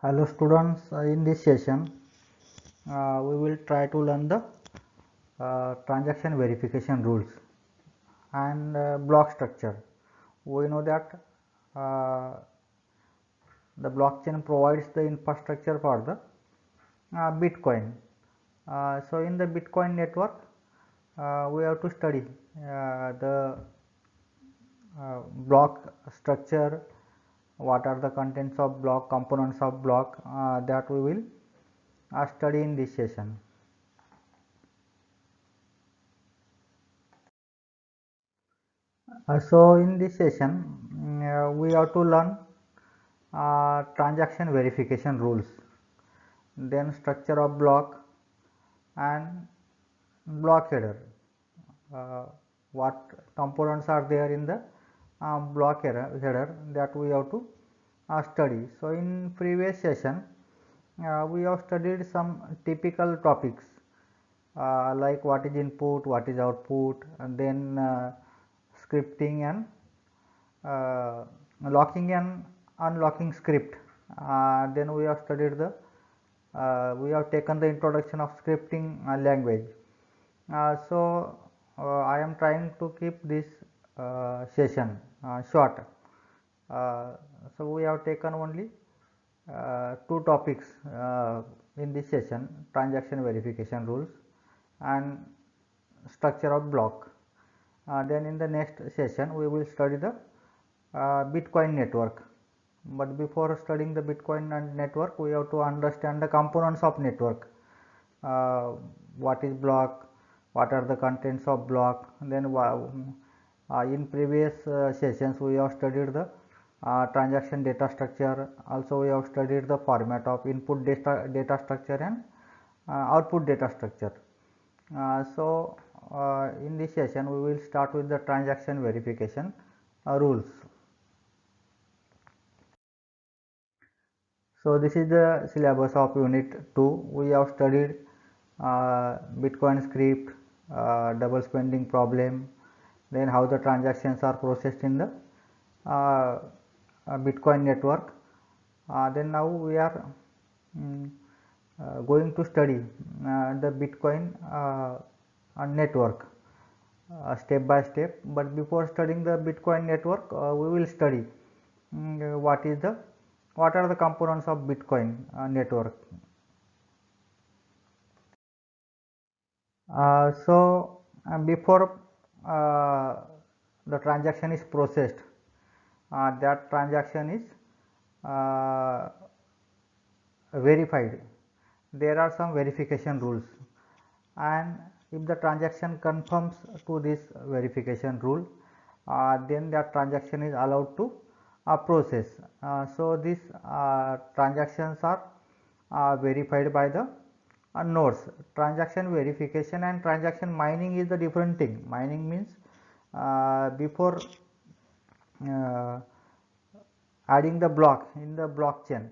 Hello students, in this session we will try to learn the transaction verification rules and block structure. We know that the blockchain provides the infrastructure for the Bitcoin. So in the Bitcoin network we have to study the block structure, what are the contents of block, components of block, that we will study in this session. So in this session we have to learn transaction verification rules, then structure of block and block header, what components are there in the block header that we have to study. So in previous session we have studied some typical topics like what is input, what is output, and then scripting and locking and unlocking script. Then we have studied the we have taken the introduction of scripting language. So I am trying to keep this session short. So we have taken only two topics in this session: transaction verification rules and structure of block. Then in the next session we will study the Bitcoin network. But before studying the Bitcoin and network, we have to understand the components of network. What is block, what are the contents of block. Then in previous sessions we have studied the transaction data structure. Also we have studied the format of input data structure and output data structure. So in this session we will start with the transaction verification rules. So this is the syllabus of unit 2. We have studied Bitcoin script, double spending problem, then how the transactions are processed in the Bitcoin network. Then now we are going to study the Bitcoin network step by step. But before studying the Bitcoin network, we will study what are the components of Bitcoin network. So before the transaction is processed, that transaction is verified. There are some verification rules, and if the transaction conforms to this verification rule, then that transaction is allowed to process. So these transactions are verified by the nodes. Transaction verification and transaction mining is the different thing. Mining means before adding the block in the blockchain,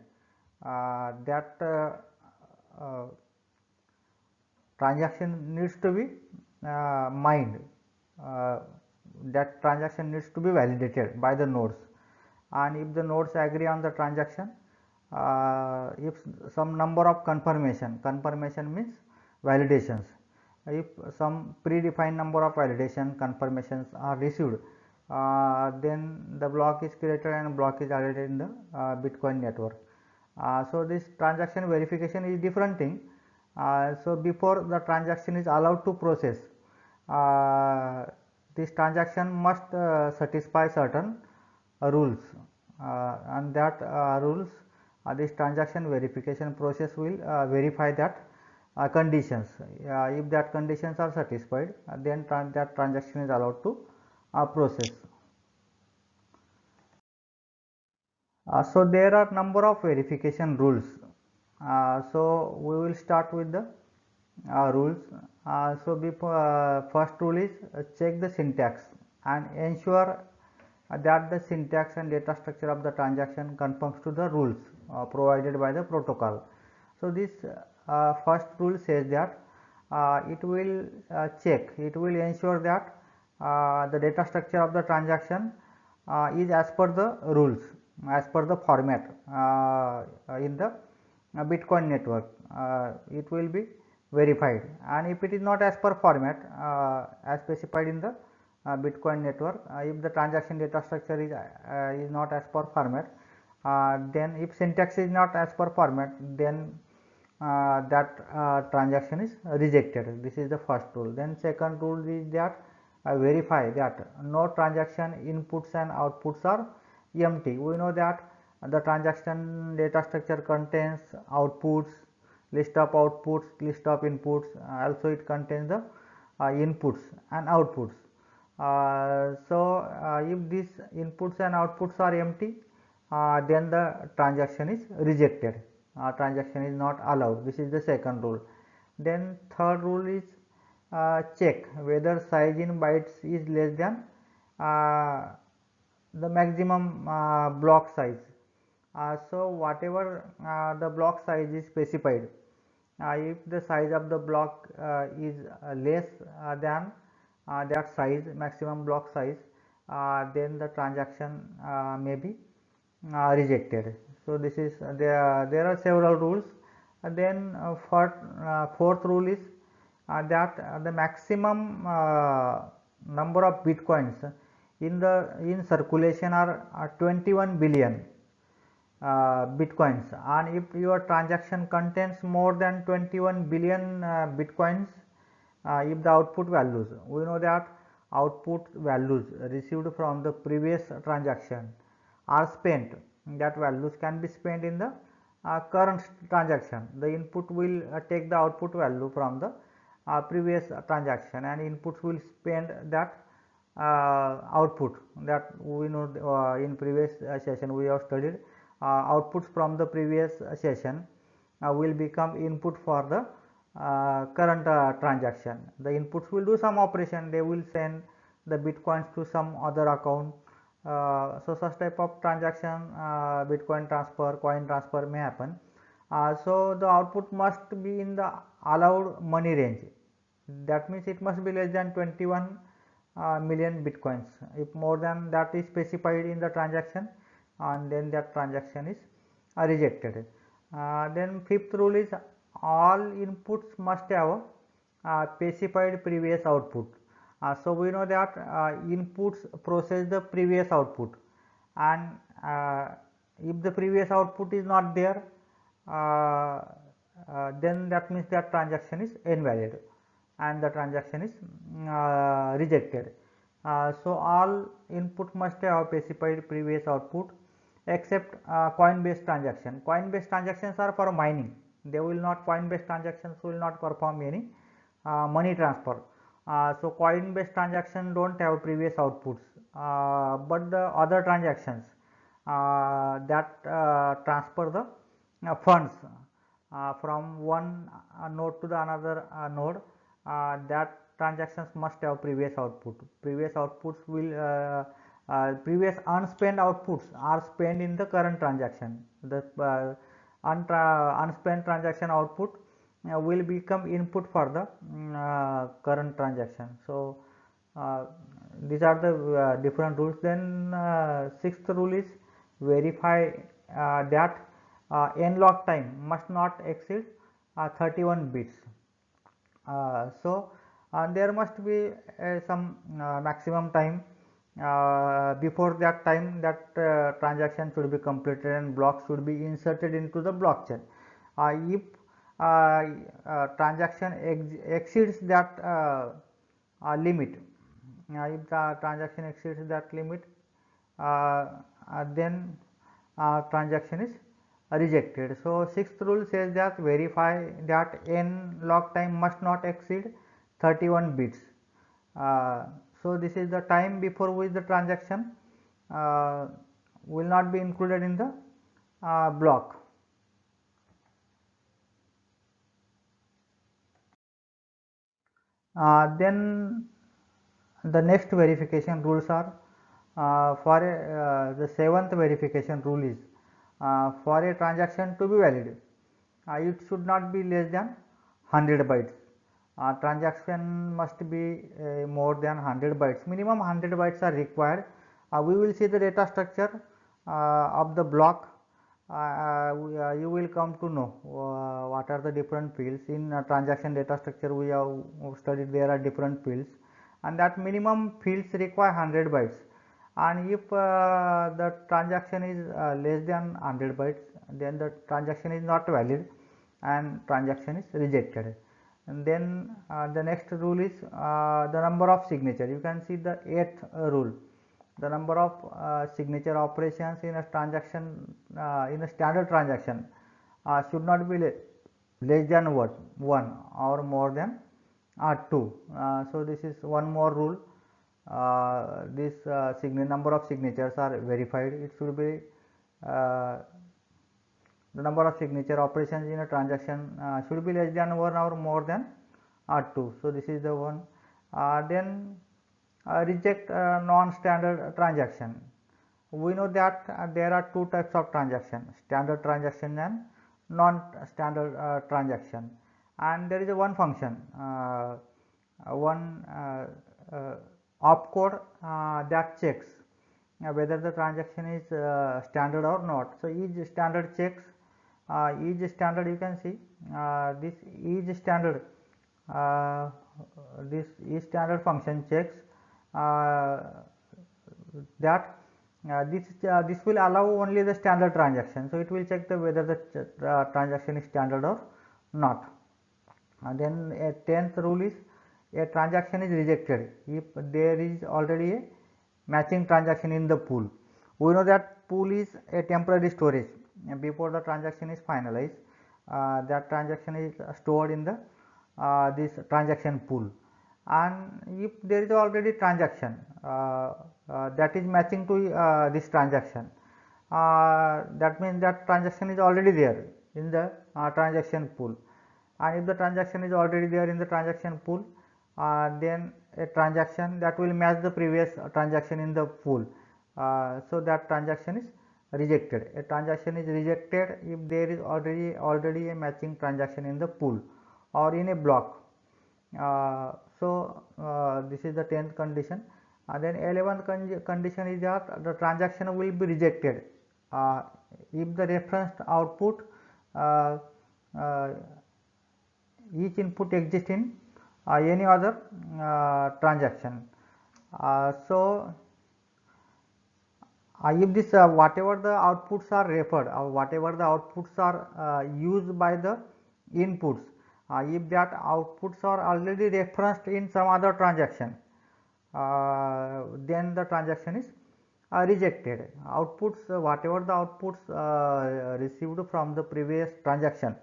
that transaction needs to be mined. That transaction needs to be validated by the nodes, and if the nodes agree on the transaction, if some number of confirmation means validations, if some predefined number of validation confirmations are received, then the block is created and block is added in the Bitcoin network. So this transaction verification is different thing. So before the transaction is allowed to process, this transaction must satisfy certain rules, and that rules, this transaction verification process will verify that conditions. If that conditions are satisfied, then that transaction is allowed to process. So there are number of verification rules. So we will start with the rules. So before first rule is check the syntax and ensure that the syntax and data structure of the transaction conforms to the rules provided by the protocol. So this first rule says that it will it will ensure that the data structure of the transaction is as per the rules. as per the format in the Bitcoin network. It will be verified, and if it is not as per format as specified in the Bitcoin network, if the transaction data structure is not as per format, then if syntax is not as per format, then that transaction is rejected. This is the first rule. Then second rule is that verify that no transaction inputs and outputs are empty. We know that the transaction data structure contains outputs, list of outputs, list of inputs, also it contains the inputs and outputs. If these inputs and outputs are empty, then the transaction is rejected. Transaction is not allowed. This is the second rule. Then third rule is check whether size in bytes is less than the maximum block size. So whatever the block size is specified, if the size of the block is less than that size, maximum block size, then the transaction may be rejected. So this is there are several rules. Then fourth rule is that the maximum number of bitcoins in circulation are 21 billion bitcoins, and if your transaction contains more than 21 billion bitcoins, if the output values, we know that output values received from the previous transaction are spent, that values can be spent in the current transaction. The input will take the output value from the previous transaction, and inputs will spend that output. That we know in previous session we have studied. Outputs from the previous session will become input for the current transaction. The inputs will do some operation, they will send the bitcoins to some other account. So such type of transaction, bitcoin transfer, coin transfer may happen. So the output must be in the allowed money range. That means it must be less than 21 million bitcoins. If more than that is specified in the transaction, and then that transaction is rejected. Then fifth rule is all inputs must have specified previous output. So we know that inputs process the previous output, and if the previous output is not there, then that means that transaction is invalid and the transaction is rejected. So all input must have specified previous output except coin based transaction. Coin based transactions are for mining. They will not, coin based transactions will not perform any money transfer. So coin based transactions don't have previous outputs, but the other transactions that transfer the funds from one node to the another node, that transactions must have previous output. Previous outputs will previous unspent outputs are spent in the current transaction. The unspent transaction output will become input for the current transaction. So these are the different rules. Then sixth rule is verify that n-log time must not exceed 31 bits. So there must be some maximum time. Before that time, that transaction should be completed and blocks should be inserted into the blockchain. If transaction exceeds that limit, if the transaction exceeds that limit, then transaction is rejected. So sixth rule says that verify that n-log time must not exceed 31 bits. So this is the time before which the transaction will not be included in the block. Then the next verification rules are the seventh verification rule is for a transaction to be valid, it should not be less than 100 bytes. Transaction must be more than 100 bytes. Minimum 100 bytes are required. We will see the data structure of the block, you will come to know what are the different fields. In transaction data structure we have studied there are different fields, and that minimum fields require 100 bytes, and if the transaction is less than 100 bytes, then the transaction is not valid and transaction is rejected. And then the next rule is the number of signature. You can see the 8th rule. The number of signature operations in a transaction, in a standard transaction, should not be less than one or more than 2. So this is one more rule. This number of signatures are verified. It should be the number of signature operations in a transaction should be less than 1 or more than 2. So this is the one. Then reject non-standard transaction. We know that there are two types of transaction: standard transaction and non-standard transaction. And there is a one function, one opcode that checks whether the transaction is standard or not. So each standard checks, each standard, you can see this each standard, this each standard function checks that this will allow only the standard transaction. So it will check whether the transaction is standard or not. And then a 10th rule is a transaction is rejected if there is already a matching transaction in the pool. We know that pool is a temporary storage. Before the transaction is finalized, that transaction is stored in the this transaction pool, and if there is already transaction that is matching to this transaction, that means that transaction is already there in the transaction pool. And if the transaction is already there in the transaction pool, then a transaction that will match the previous transaction in the pool, so that transaction is rejected. A transaction is rejected if there is already a matching transaction in the pool or in a block. So this is the 10th condition. Then 11th condition is that the transaction will be rejected if the referenced output, each input exists in any other transaction. So if this whatever the outputs are referred or whatever the outputs are used by the inputs, if that outputs are already referenced in some other transaction, then the transaction is rejected. Outputs, whatever the outputs received from the previous transaction,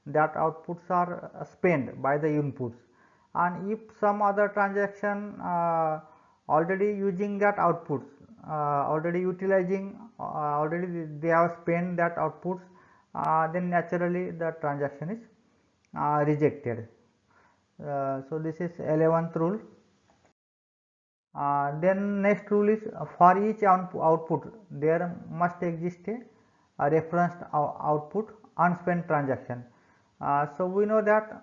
that outputs are spent by the inputs, and if some other transaction already using that outputs, already utilizing, already they have spent that outputs, then naturally the transaction is rejected. So this is 11th rule. Then next rule is for each output there must exist a referenced output unspent transaction. So we know that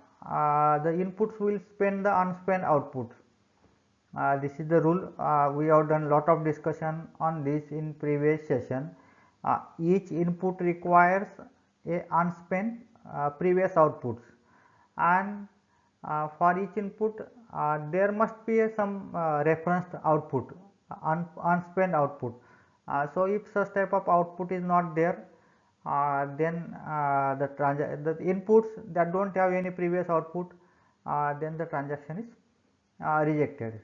the inputs will spend the unspent outputs. This is the rule. We have done lot of discussion on this in previous session. Each input requires a unspent previous outputs, and for each input there must be some referenced output, unspent output. So if such type of output is not there, then the inputs that don't have any previous output, then the transaction is rejected.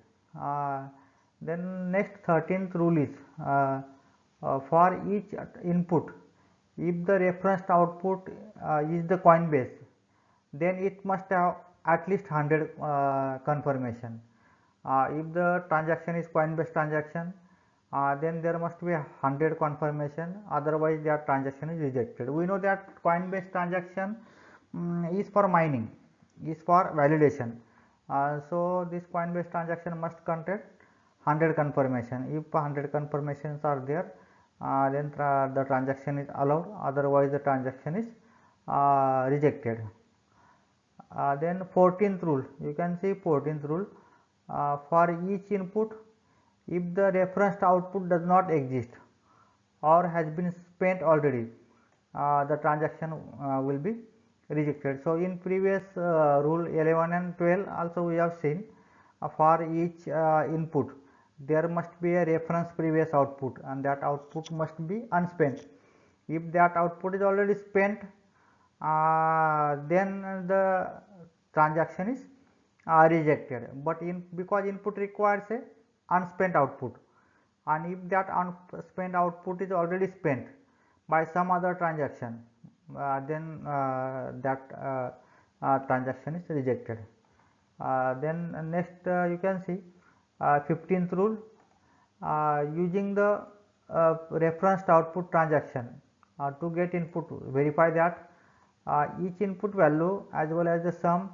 Then next 13th rule is for each input, if the referenced output is the Coinbase, then it must have at least 100 confirmation. If the transaction is Coinbase transaction, then there must be 100 confirmation, otherwise that transaction is rejected. We know that Coinbase transaction is for mining, is for validation. So this Coinbase transaction must contain 100 confirmation. If 100 confirmations are there, then the transaction is allowed, otherwise the transaction is rejected. Then 14th rule, you can see 14th rule, for each input, if the referenced output does not exist, or has been spent already, the transaction will be rejected. So in previous rule 11 and 12 also we have seen, for each input there must be a reference previous output, and that output must be unspent. If that output is already spent, then the transaction is rejected. But because input requires a unspent output, and if that unspent output is already spent by some other transaction, then that transaction is rejected. Then next you can see 15th rule, using the referenced output transaction to get input, verify that each input value as well as the sum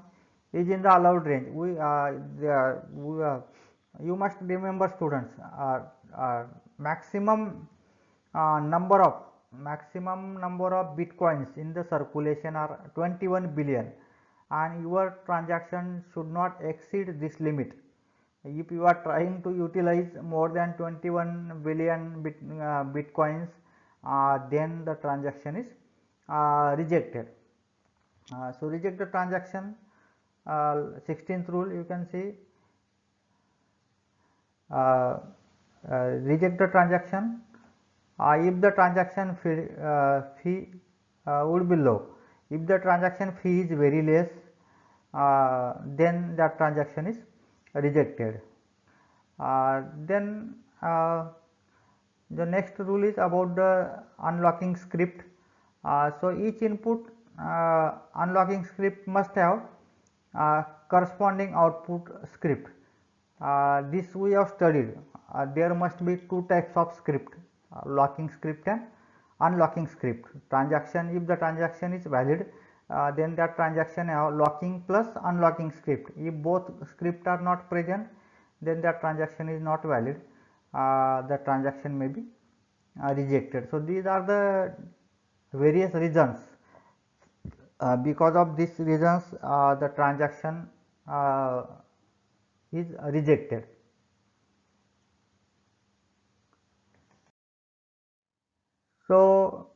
is in the allowed range. You must remember, students, maximum number of bitcoins in the circulation are 21 billion, and your transaction should not exceed this limit. If you are trying to utilize more than 21 billion bitcoins, then the transaction is rejected. So reject the transaction. 16th rule, you can see, reject the transaction if the transaction fee would be low. If the transaction fee is very less, then that transaction is rejected. Then the next rule is about the unlocking script. So each input unlocking script must have corresponding output script. This we have studied. There must be two types of script, locking script and unlocking script. Transaction, if the transaction is valid, then that transaction have locking plus unlocking script. If both script are not present, then that transaction is not valid. The transaction may be rejected. So these are the various reasons. Because of these reasons, the transaction is rejected. So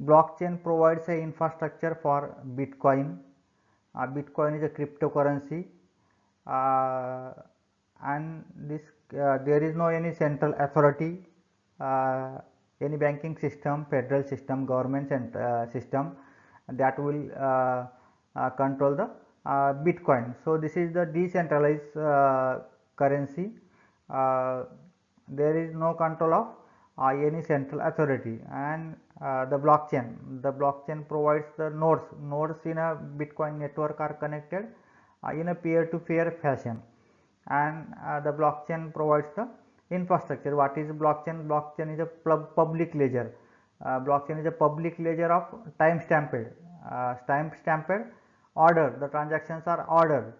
blockchain provides a infrastructure for Bitcoin. Bitcoin is a cryptocurrency, and this there is no any central authority, any banking system, federal system, government system that will control the Bitcoin. So this is the decentralized currency. There is no control of any central authority, and the blockchain provides the nodes in a Bitcoin network are connected in a peer-to-peer fashion, and the blockchain provides the infrastructure. What is blockchain? Blockchain is a public ledger. Blockchain is a public ledger of time-stamped order. The transactions are ordered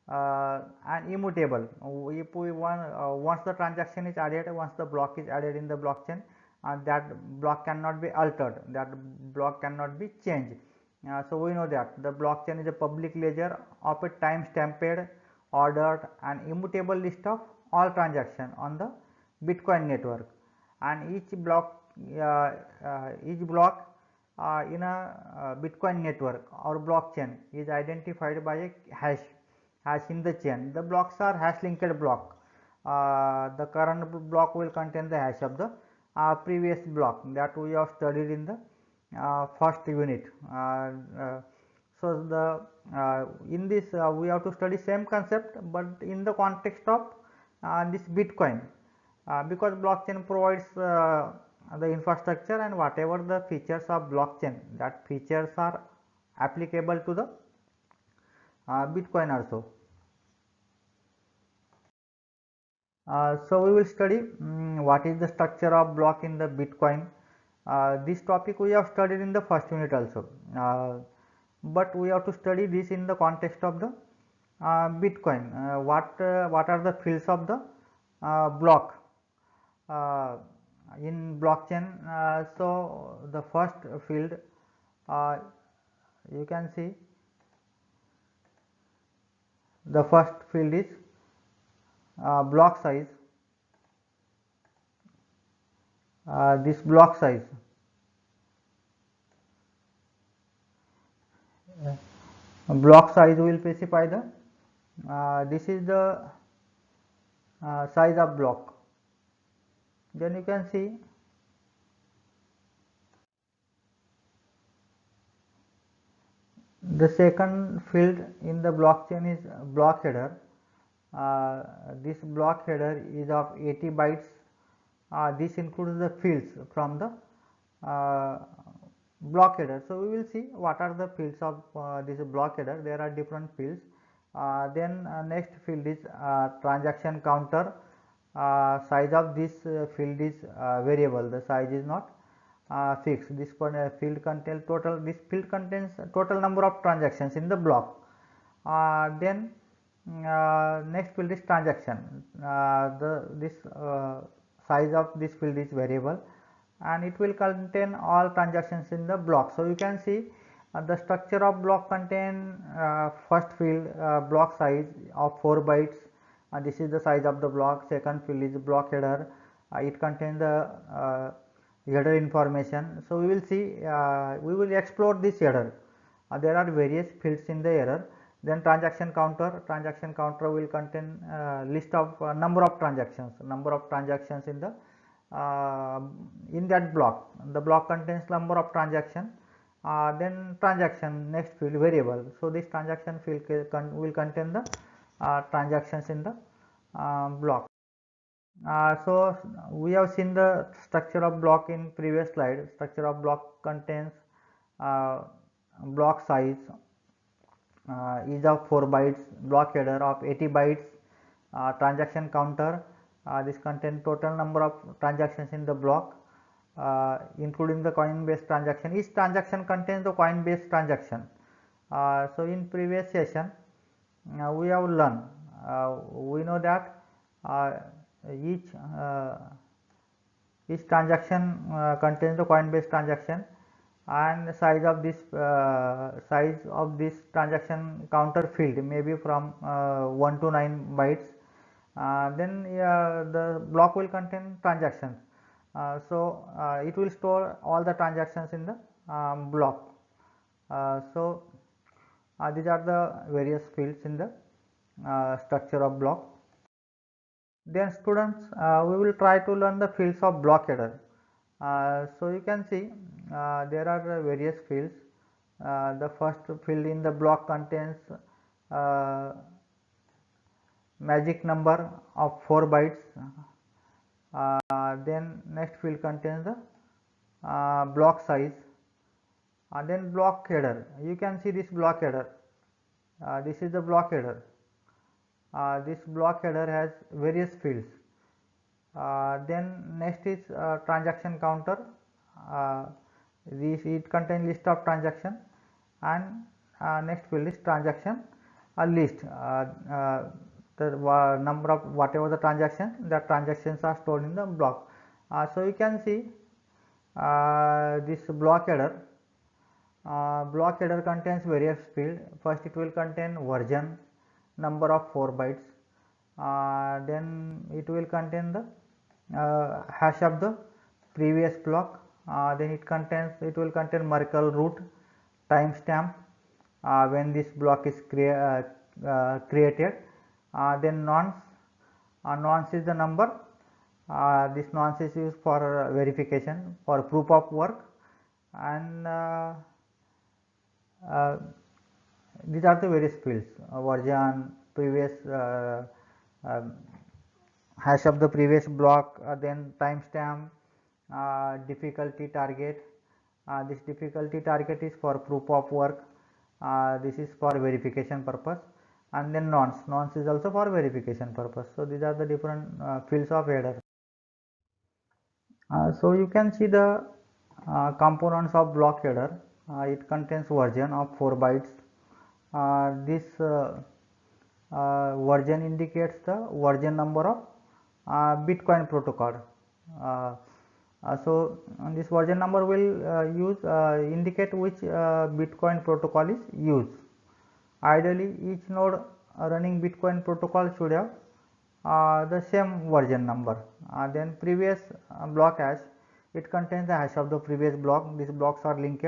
and immutable. If we once the transaction is added, once the block is added in the blockchain, that block cannot be altered, that block cannot be changed. So we know that the blockchain is a public ledger of a time-stamped, ordered and immutable list of all transactions on the Bitcoin network, and each block in a Bitcoin network or blockchain is identified by a hash in the chain. The blocks are hash linked block. The current block will contain the hash of the previous block that we have studied in the first unit. So the in this we have to study same concept, but in the context of this Bitcoin, because blockchain provides the infrastructure, and whatever the features of blockchain, that features are applicable to the Bitcoin also. So we will study what is the structure of block in the Bitcoin. This topic we have studied in the first unit also, but we have to study this in the context of the Bitcoin. What are the fields of the block in blockchain? So the first field, you can see, the first field is block size. this block size. Block size will specify the this is the size of block. Then you can see the second field in the blockchain is block header. This block header is of 80 bytes. This includes the fields from the block header. So we will see what are the fields of this block header. There are different fields. Then next field is transaction counter. Size of this field is variable. The size is not fixed. This field contains total. This field contains total number of transactions in the block. Then next field is transaction. This size of this field is variable, and it will contain all transactions in the block. So you can see the structure of block contain first field block size of 4 bytes. This is the size of the block. Second field is block header. It contains the header information. So we will see, we will explore this header. There are various fields in the header. Then transaction counter. Transaction counter will contain list of number of transactions in the in that block. The block contains number of transactions. Then transaction, next field variable. So this transaction field will contain the transactions in the block. So we have seen the structure of block in previous slide. Structure of block contains block size is of 4 bytes, block header of 80 bytes, transaction counter. This contains total number of transactions in the block, including the Coinbase transaction. Each transaction contains the Coinbase transaction. So in previous session we have learned, we know that each transaction contains the Coinbase transaction, and size of this transaction counter field may be from 1 to 9 bytes. Then the block will contain transactions. So it will store all the transactions in the block. So these are the various fields in the structure of block. Then students, we will try to learn the fields of block header. So you can see there are various fields. The first field in the block contains magic number of 4 bytes. Then next field contains the block size. Then block header. You can see this block header. This is the block header. This block header has various fields. Then next is transaction counter. It contains list of transaction, and next field is transaction list. The number of whatever the transaction, the transactions are stored in the block. So you can see this block header. Block header contains various fields. First it will contain version, number of 4 bytes. Then it will contain the hash of the previous block. Then it will contain Merkle root, timestamp when this block is created. Then nonce is the number. This nonce is used for verification, for proof of work, and these are the various fields: version, previous hash of the previous block, then timestamp, difficulty target. This difficulty target is for proof of work. This is for verification purpose, and then nonce is also for verification purpose. So these are the different fields of header. So you can see the components of block header. It contains version of 4 bytes. This version indicates the version number of Bitcoin protocol. So this version number will indicate which Bitcoin protocol is used. Ideally, each node running Bitcoin protocol should have the same version number. Then previous block hash. it contains the hash of the previous block. These blocks are linked,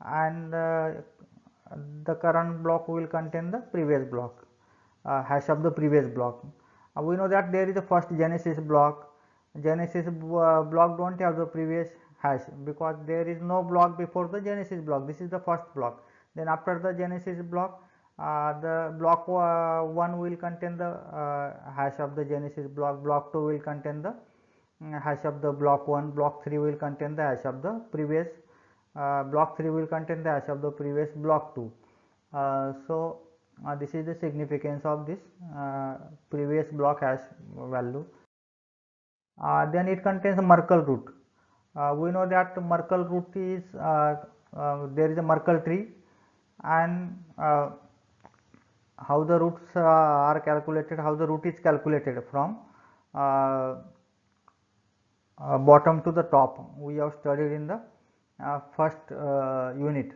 and the current block will contain the previous block, hash of the previous block. We know that there is a first genesis block. Genesis block don't have the previous hash because there is no block before the genesis block. This is the first block. Then after the genesis block, the block 1 will contain the hash of the genesis block. Block 2 will contain the hash of the block 1. Block 3 will contain the hash of the previous block 3 will contain the hash of the previous block 2. So this is the significance of this previous block hash value. Then it contains a Merkle root. We know that Merkle root is there is a Merkle tree, and how the roots are calculated, how the root is calculated from bottom to the top. We have studied in the first unit,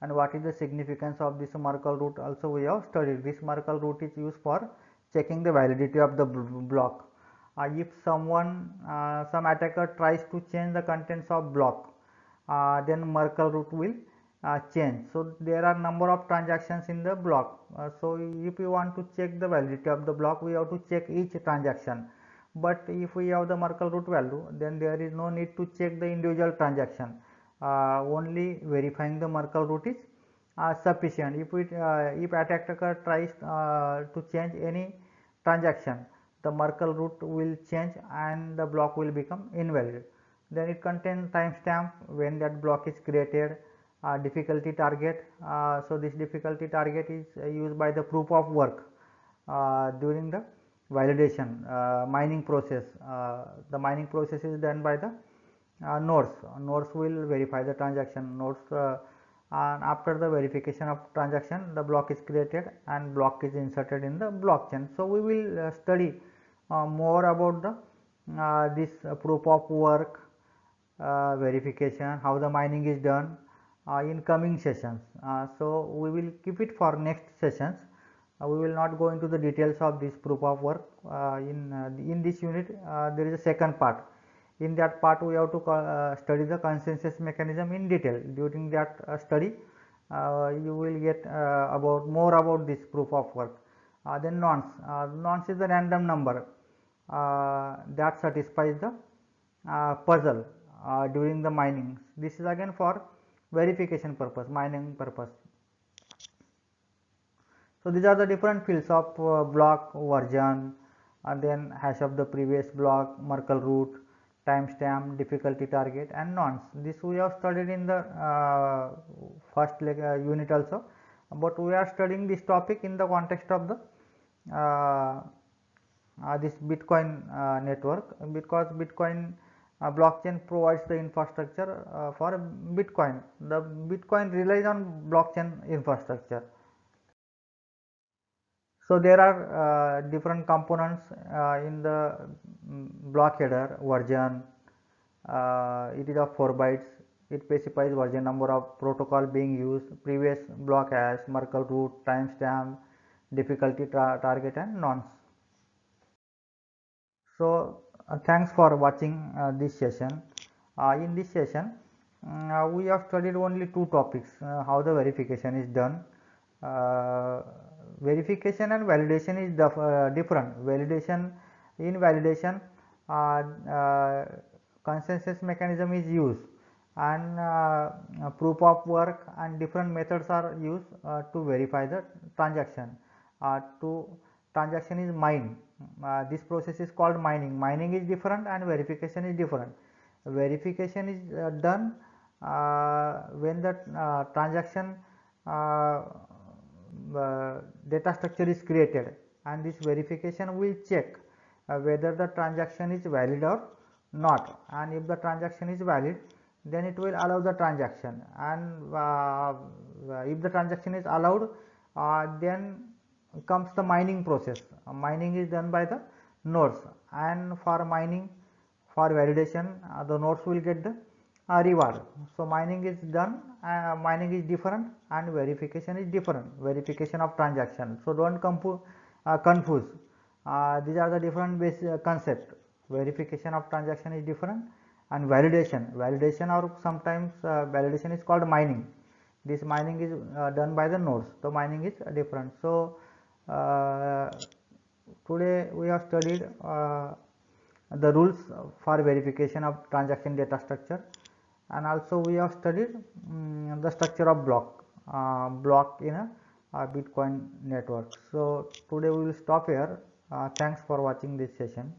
and what is the significance of this Merkle root also we have studied. This Merkle root is used for checking the validity of the block. If some attacker tries to change the contents of block, then Merkle root will change. So there are number of transactions in the block. So if you want to check the validity of the block, we have to check each transaction. But if we have the Merkle root value, then there is no need to check the individual transaction. Only verifying the Merkle root is sufficient. If attacker tries to change any transaction, the Merkle root will change and the block will become invalid. Then it contains timestamp when that block is created, difficulty target. So this difficulty target is used by the proof of work during the validation mining process. The mining process is done by the nodes. Nodes will verify the transaction. Nodes and after the verification of transaction, the block is created and block is inserted in the blockchain. So we will study more about the this proof of work verification, how the mining is done in coming sessions. So we will keep it for next sessions. We will not go into the details of this proof of work. In this unit there is a second part. In that part we have to study the consensus mechanism in detail. During that study you will get more about this proof of work. Then nonce. Nonce is the random number that satisfies the puzzle during the mining. This is again for verification purpose, mining purpose. So these are the different fields of block version, and then hash of the previous block, Merkle root, timestamp, difficulty target, and nonce. This we have studied in the first unit also, but we are studying this topic in the context of the this Bitcoin network, because Bitcoin blockchain provides the infrastructure for Bitcoin. The Bitcoin relies on blockchain infrastructure. So there are different components in the block header version. It is of 4 bytes. It specifies version number of protocol being used, previous block hash, Merkle root, timestamp, difficulty target, and nonce. So thanks for watching this session. In this session we have studied only 2 topics, how the verification is done. Verification and validation is different. In validation consensus mechanism is used, and proof of work and different methods are used to verify the transaction. Transaction is mined. This process is called mining. Mining is different and verification is different. Verification is done when the transaction data structure is created, and this verification will check whether the transaction is valid or not, and if the transaction is valid, then it will allow the transaction, and if the transaction is allowed, then comes the mining process. Mining is done by the nodes, and for mining, for validation, the nodes will get the reward. So mining is done, mining is different and verification is different, verification of transaction. So don't confuse. These are the different basic concept. Verification of transaction is different And validation or sometimes validation is called mining. This mining is done by the nodes, so mining is different. So today we have studied the rules for verification of transaction data structure, and also we have studied the structure of block in a Bitcoin network. So today we will stop here. Thanks for watching this session.